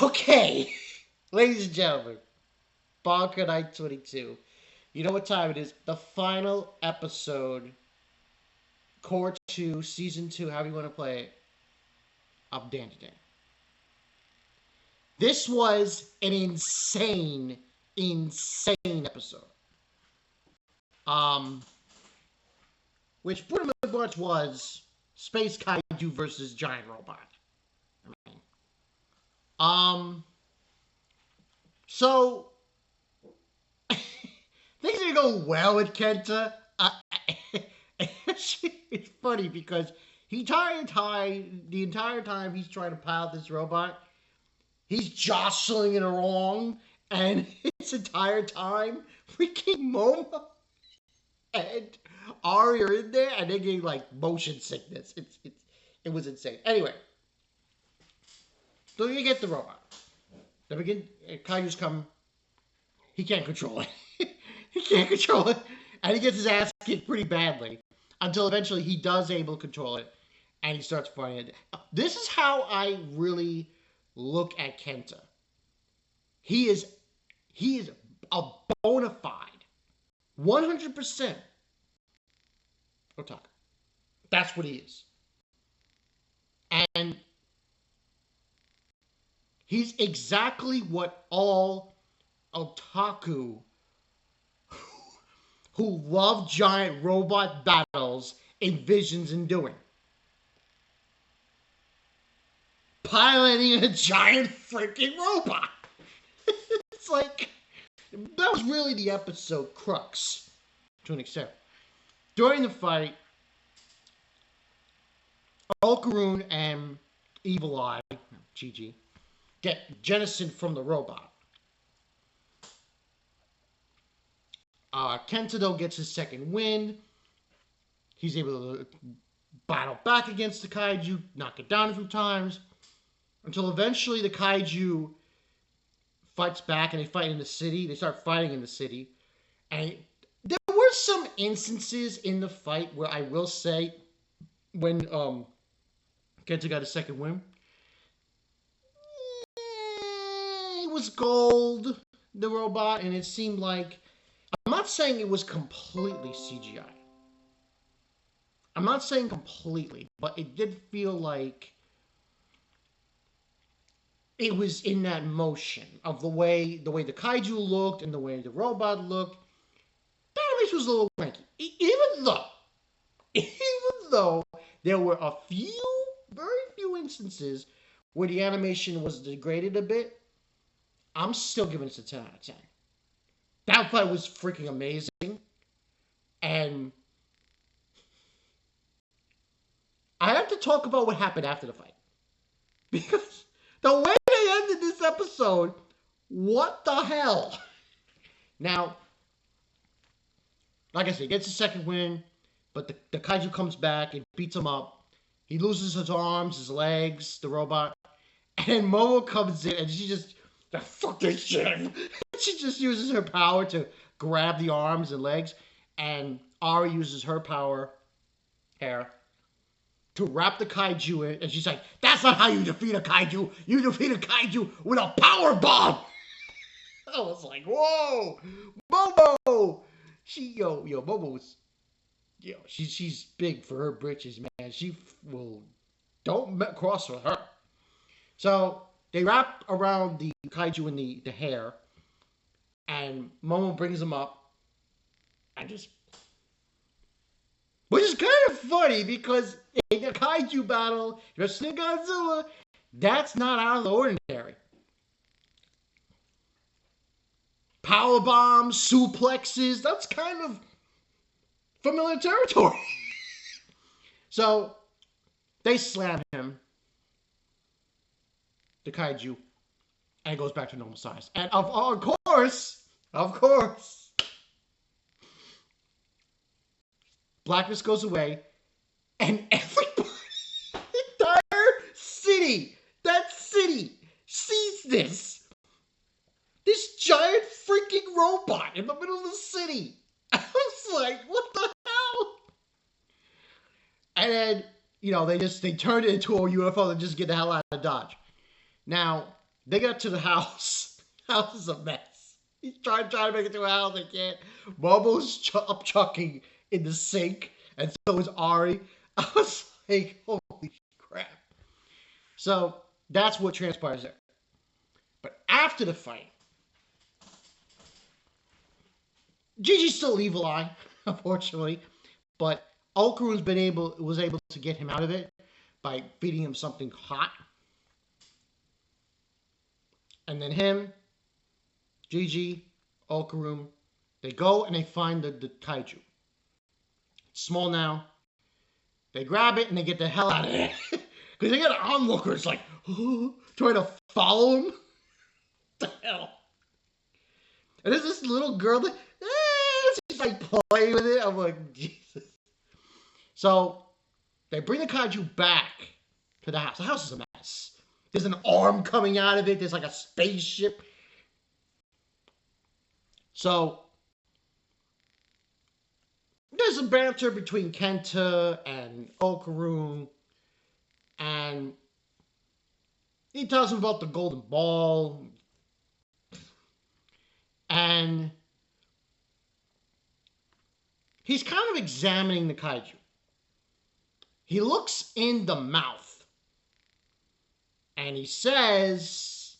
Okay, ladies and gentlemen, Bonka Night 22. You know what time it is? The final episode, Core 2, Season 2, however you want to play it, of Dandadan. This was an insane episode. Um, which pretty much was Space Kaiju versus Giant Robot. I mean, so things are going well with Kenta. It's funny because the entire time he's trying to pilot this robot, he's jostling it along, and this entire time, freaking Momo and Ari are in there, and they're getting like motion sickness. It was insane. Anyway, so you get the robot. Then begin. Kaiju's come. He can't control it. He can't control it, and he gets his ass kicked pretty badly until eventually he does able to control it, and he starts fighting it. This is how I really look at Kenta. He is a bona fide 100% otaku. That's what he is. And he's exactly what all otaku who love giant robot battles envisions in doing. Piloting a giant freaking robot. It's like, that was really the episode crux, to an extent. During the fight, Okaroon and Evil Eye, Gigi, get jettisoned from the robot. Kenta, though, gets his second wind. He's able to battle back against the Kaiju, knock it down a few times, until eventually the Kaiju fights back and they fight in the city. They start fighting in the city. And there were some instances in the fight where I will say, when Kenta got a second win, it was gold, the robot, and it seemed like, I'm not saying it was completely CGI. I'm not saying completely, but it did feel like it was in that motion of the way the Kaiju looked and the way the robot looked. The animation was a little cranky. Even though there were very few instances where the animation was degraded a bit, I'm still giving it a 10 out of 10. That fight was freaking amazing. And I have to talk about what happened after the fight. Because the way they ended this episode, what the hell? Now, like I said, he gets a second win, but the Kaiju comes back and beats him up. He loses his arms, his legs, the robot. And then Momo comes in and she just, fuck this shit. She just uses her power to grab the arms and legs. And Ari uses her power, hair, to wrap the Kaiju in. And she's like, that's not how you defeat a Kaiju. You defeat a Kaiju with a power bomb. I was like, whoa, Momo. Momo was, she's big for her britches, man. Don't cross with her. So they wrap around the Kaiju in the hair, and Momo brings him up, and which is kind of funny because in a Kaiju battle, just like Godzilla, that's not out of the ordinary. Power bombs, suplexes, that's kind of familiar territory. So they slam him, the Kaiju, and it goes back to normal size. And of course, blackness goes away, and everybody, the entire city, that city, sees this giant freaking robot in the middle of the city. I was like, what the hell? And then, they turned it into a UFO and just get the hell out of Dodge. Now, They get to the house. House is a mess. He's trying to make it to a house. They can't. Momo's up chucking in the sink, and so is Ari. I was like, holy crap. So that's what transpires there. But after the fight, Gigi's still evil eye, unfortunately. But Okaru was able to get him out of it by feeding him something hot. And then him, Gigi, Okaru, they go and they find the kaiju. It's small now. They grab it and they get the hell out of there. Because they got onlookers like, trying to follow him. What the hell? And there's this little girl that, she's like playing with it. I'm like, Jesus. So they bring the kaiju back to the house. The house is a mess. There's an arm coming out of it. There's like a spaceship. So there's a banter between Kenta and Okaru. And he tells him about the golden ball. And he's kind of examining the kaiju. He looks in the mouth. And he says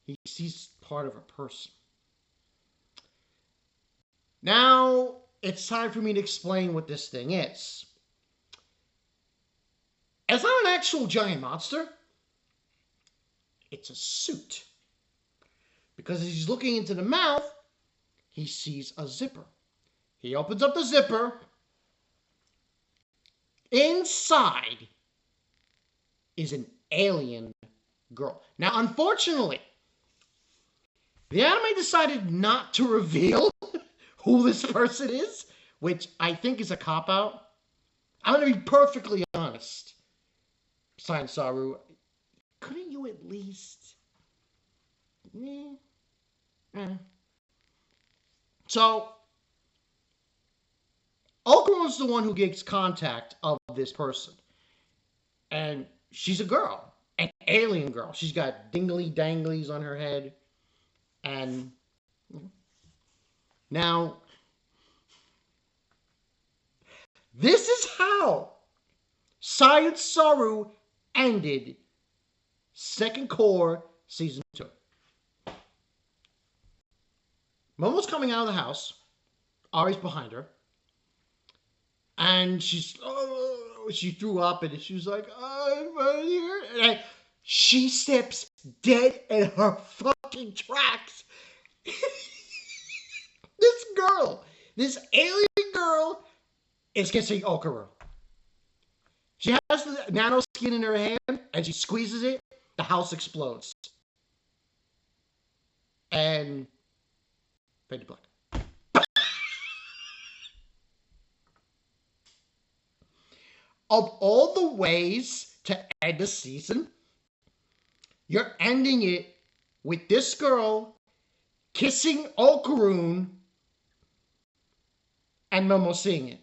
he sees part of a person. Now, it's time for me to explain what this thing is. It's not an actual giant monster. It's a suit. Because as he's looking into the mouth, he sees a zipper. He opens up the zipper. Inside is an alien girl. Now, unfortunately, the anime decided not to reveal who this person is, which I think is a cop-out. I'm going to be perfectly honest. Science Saru, couldn't you at least... So, Okaru is the one who gets contact of this person. And she's a girl. An alien girl. She's got dingly danglies on her head. And now, this is how Science Saru ended Second Core Season 2. Momo's coming out of the house. Ari's behind her. And she threw up and she was like, I'm right here. And she steps dead in her fucking tracks. This alien girl, is kissing Okaru. She has the nano skin in her hand and she squeezes it. The house explodes. And fade to black. Of all the ways to end the season, you're ending it with this girl kissing Okaru and Momo seeing it.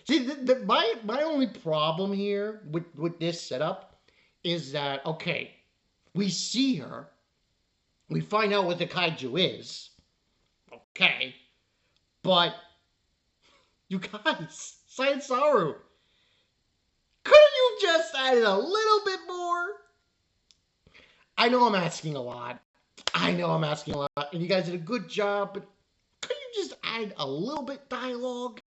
See, my only problem here with this setup is that, okay, we see her, we find out what the kaiju is, okay, but you guys, Science Saru, couldn't you just add a little bit more? I know I'm asking a lot. And you guys did a good job, but couldn't you just add a little bit dialogue?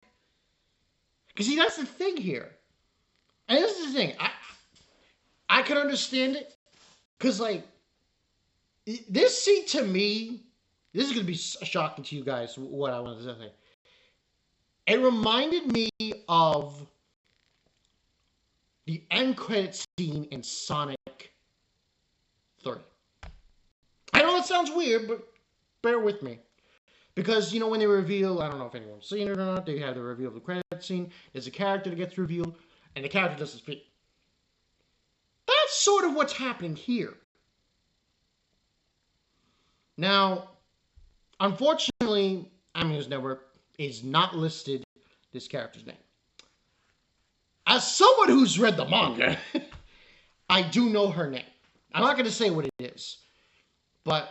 Because see, that's the thing here. And this is the thing. I can understand it. Because, like, this scene to me, this is going to be shocking to you guys, what I wanted to say. It reminded me of the end credit scene in Sonic 3. I know it sounds weird, but bear with me. Because, you know, when they reveal, I don't know if anyone's seen it or not, they have the reveal of the credit scene. There's a character that gets revealed, and the character doesn't speak. That's sort of what's happening here. Now, unfortunately, News Network is not listed this character's name. As someone who's read the manga, I do know her name. I'm not going to say what it is, but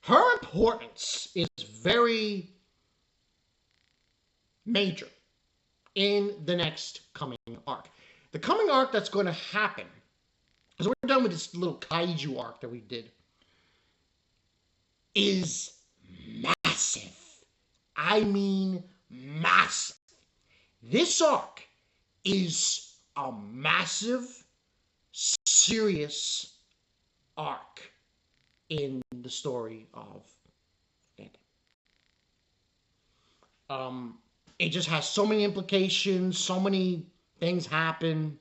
her importance is very major in the next coming arc. The coming arc that's going to happen, because we're done with this little kaiju arc that we did, is massive. I mean massive. This arc is a massive, serious arc in the story of Dandadan. It just has so many implications, so many things happen.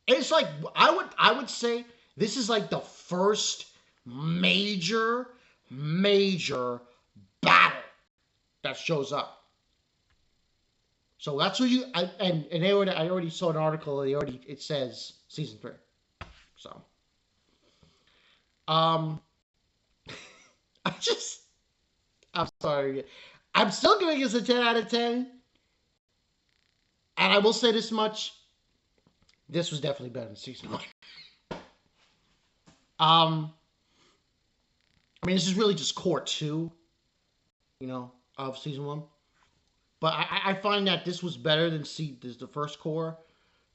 It's like I would say this is like the first major battle that shows up. So that's what I already saw an article. It says season 3. So I'm sorry. I'm still giving this a 10 out of 10. And I will say this much. This was definitely better than season 1. I mean, this is really just core 2, of season 1. But I find that this was better than the first core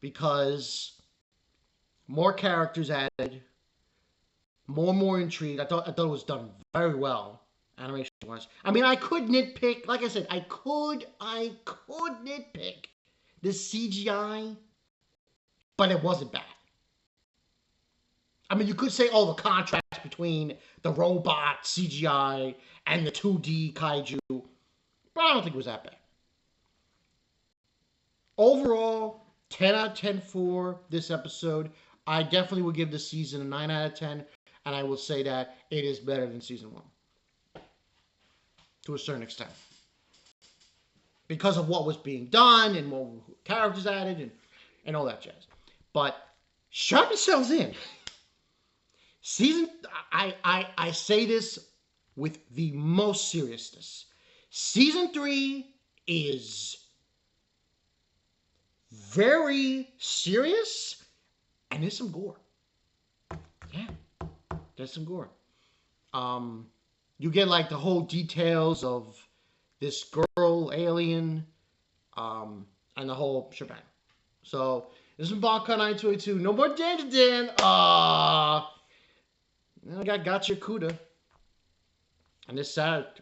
because more characters added, more intrigue. I thought it was done very well, animation-wise. I mean, I could nitpick. Like I said, I could nitpick the CGI, but it wasn't bad. I mean, you could say, the contrast between the robot CGI and the 2D kaiju, but I don't think it was that bad. Overall, 10 out of 10 for this episode. I definitely would give this season a 9 out of 10, and I will say that it is better than season 1. To a certain extent. Because of what was being done, and more characters added, and all that jazz. But, strap yourselves in. I say this with the most seriousness. Season 3 is very serious, and there's some gore. Yeah, there's some gore. You get like the whole details of this girl alien, and the whole shebang. So this is Bonka 922. No more Dandadan. I got your Kuda. And this Saturday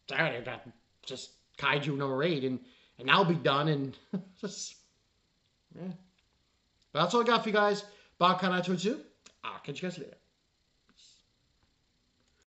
I got just Kaiju number 8, and I'll be done. And just, yeah. But that's all I got for you guys. Bonka 922. I'll catch you guys later.